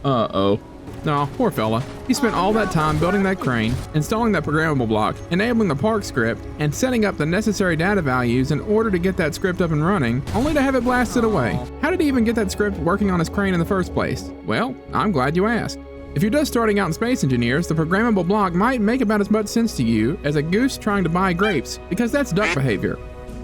Uh-oh. Aw, poor fella. He spent all that time building that crane, installing that programmable block, enabling the park script, and setting up the necessary data values in order to get that script up and running, only to have it blasted away. How did he even get that script working on his crane in the first place? Well, I'm glad you asked. If you're just starting out in Space Engineers, the programmable block might make about as much sense to you as a goose trying to buy grapes, because that's duck behavior.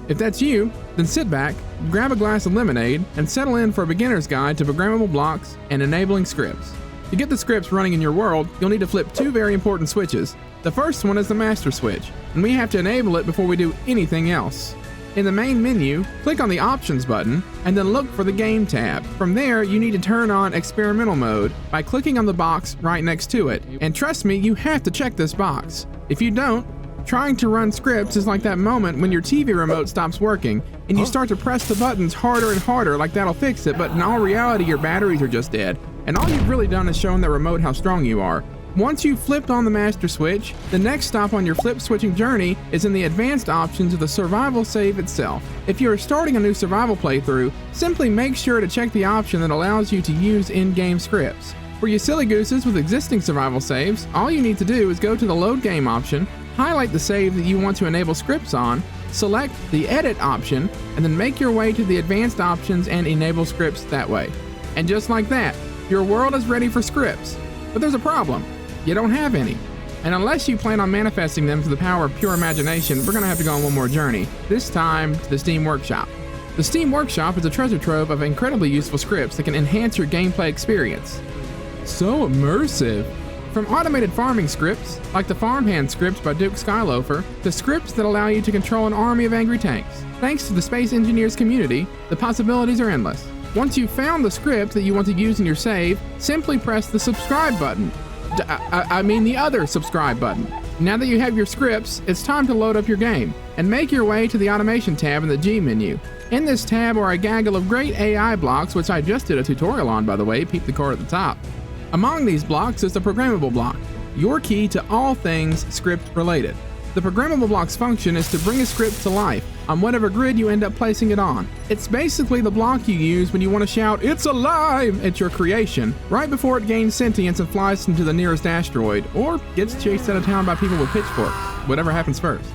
If that's you, then sit back, grab a glass of lemonade, and settle in for a beginner's guide to programmable blocks and enabling scripts. To get the scripts running in your world, you'll need to flip two very important switches. The first one is the master switch, and we have to enable it before we do anything else. In the main menu, click on the Options button, and then look for the Game tab. From there, you need to turn on Experimental Mode by clicking on the box right next to it. And trust me, you have to check this box. If you don't, trying to run scripts is like that moment when your TV remote stops working, and you start to press the buttons harder and harder like that'll fix it, but in all reality, your batteries are just dead. And all you've really done is shown that remote how strong you are. Once you've flipped on the master switch, the next stop on your flip switching journey is in the advanced options of the survival save itself. If you are starting a new survival playthrough, simply make sure to check the option that allows you to use in-game scripts. For you silly gooses with existing survival saves, all you need to do is go to the load game option, highlight the save that you want to enable scripts on, select the edit option, and then make your way to the advanced options and enable scripts that way. And just like that, your world is ready for scripts. But there's a problem. You don't have any. And unless you plan on manifesting them through the power of pure imagination, we're going to have to go on one more journey, this time to the Steam Workshop. The Steam Workshop is a treasure trove of incredibly useful scripts that can enhance your gameplay experience. So immersive! From automated farming scripts, like the Farmhand script by Duke Skyloafer, to scripts that allow you to control an army of angry tanks. Thanks to the Space Engineers community, the possibilities are endless. Once you've found the script that you want to use in your save, simply press the subscribe button. The other subscribe button. Now that you have your scripts, it's time to load up your game, and make your way to the Automation tab in the G menu. In this tab are a gaggle of great AI blocks, which I just did a tutorial on, by the way, peep the card at the top. Among these blocks is the Programmable Block, your key to all things script related. The Programmable Block's function is to bring a script to life on whatever grid you end up placing it on. It's basically the block you use when you want to shout, "It's alive!" at your creation, right before it gains sentience and flies into the nearest asteroid, or gets chased out of town by people with pitchforks, whatever happens first.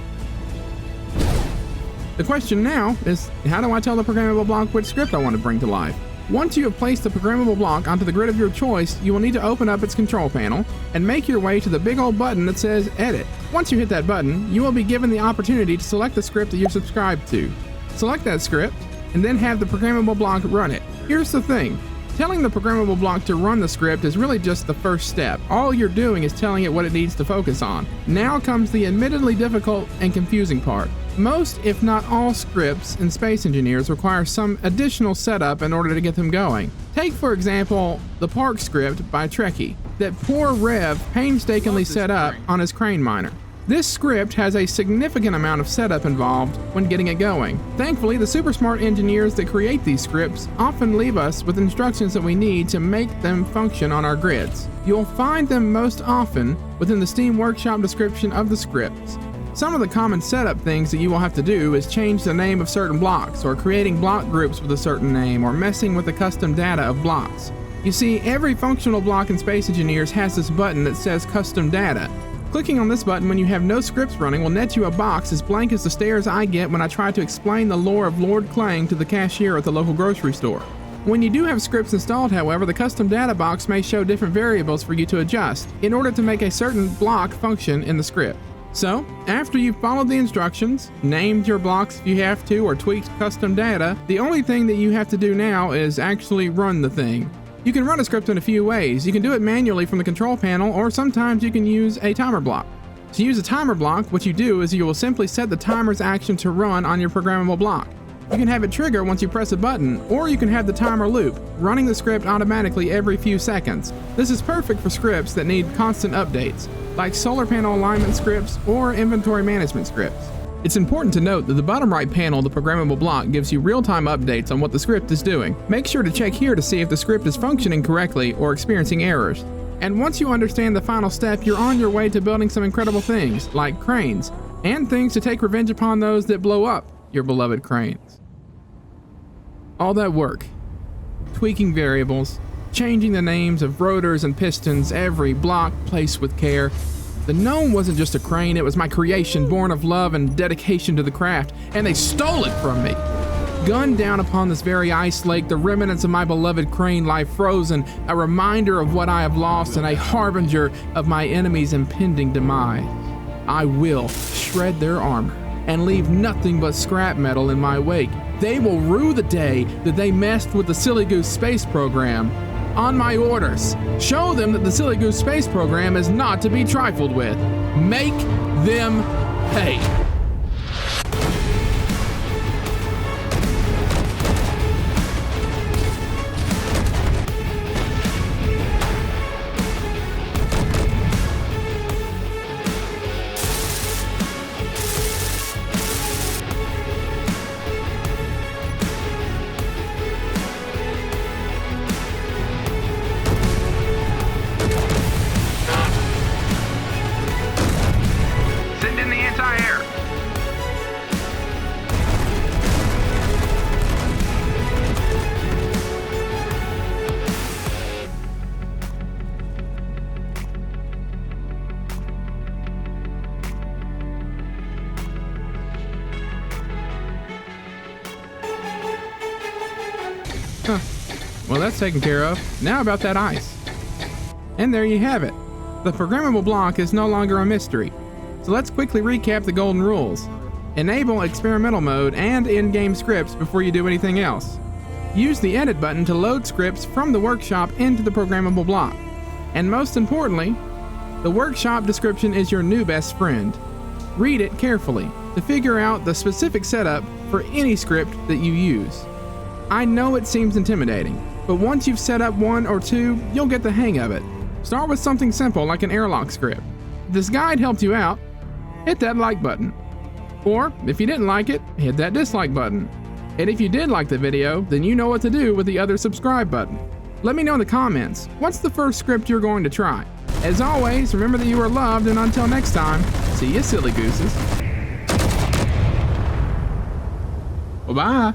The question now is, how do I tell the Programmable Block which script I want to bring to life? Once you have placed the programmable block onto the grid of your choice, you will need to open up its control panel and make your way to the big old button that says Edit. Once you hit that button, you will be given the opportunity to select the script that you're subscribed to. Select that script, and then have the programmable block run it. Here's the thing. Telling the programmable block to run the script is really just the first step. All you're doing is telling it what it needs to focus on. Now comes the admittedly difficult and confusing part. Most, if not all, scripts in Space Engineers require some additional setup in order to get them going. Take, for example, the Park script by Trekkie that poor Rev painstakingly set up on his crane miner. This script has a significant amount of setup involved when getting it going. Thankfully, the super smart engineers that create these scripts often leave us with instructions that we need to make them function on our grids. You'll find them most often within the Steam Workshop description of the scripts. Some of the common setup things that you will have to do is change the name of certain blocks, or creating block groups with a certain name, or messing with the custom data of blocks. You see, every functional block in Space Engineers has this button that says Custom Data. Clicking on this button when you have no scripts running will net you a box as blank as the stares I get when I try to explain the lore of Lord Clang to the cashier at the local grocery store. When you do have scripts installed, however, the custom data box may show different variables for you to adjust in order to make a certain block function in the script. So, after you've followed the instructions, named your blocks if you have to, or tweaked custom data, the only thing that you have to do now is actually run the thing. You can run a script in a few ways. You can do it manually from the control panel, or sometimes you can use a timer block. To use a timer block, what you do is you will simply set the timer's action to run on your programmable block. You can have it trigger once you press a button, or you can have the timer loop, running the script automatically every few seconds. This is perfect for scripts that need constant updates, like solar panel alignment scripts or inventory management scripts. It's important to note that the bottom right panel of the programmable block gives you real-time updates on what the script is doing. Make sure to check here to see if the script is functioning correctly or experiencing errors. And once you understand the final step, you're on your way to building some incredible things, like cranes, and things to take revenge upon those that blow up your beloved cranes. All that work, tweaking variables, changing the names of rotors and pistons, every block placed with care. The gnome wasn't just a crane, it was my creation, born of love and dedication to the craft, and they stole it from me. Gunned down upon this very ice lake, the remnants of my beloved crane lie frozen, a reminder of what I have lost and a harbinger of my enemy's impending demise. I will shred their armor and leave nothing but scrap metal in my wake. They will rue the day that they messed with the Silly Goose space program. On my orders, show them that the Silly Goose space program is not to be trifled with. Make them pay. Huh. Well, that's taken care of. Now about that ice. And there you have it. The programmable block is no longer a mystery. So let's quickly recap the golden rules. Enable experimental mode and in-game scripts before you do anything else. Use the edit button to load scripts from the workshop into the programmable block. And most importantly, the workshop description is your new best friend. Read it carefully to figure out the specific setup for any script that you use. I know it seems intimidating, but once you've set up one or two, you'll get the hang of it. Start with something simple like an airlock script. If this guide helped you out, hit that like button. Or, if you didn't like it, hit that dislike button. And if you did like the video, then you know what to do with the other subscribe button. Let me know in the comments, what's the first script you're going to try? As always, remember that you are loved, and until next time, see you silly gooses. Bye-bye.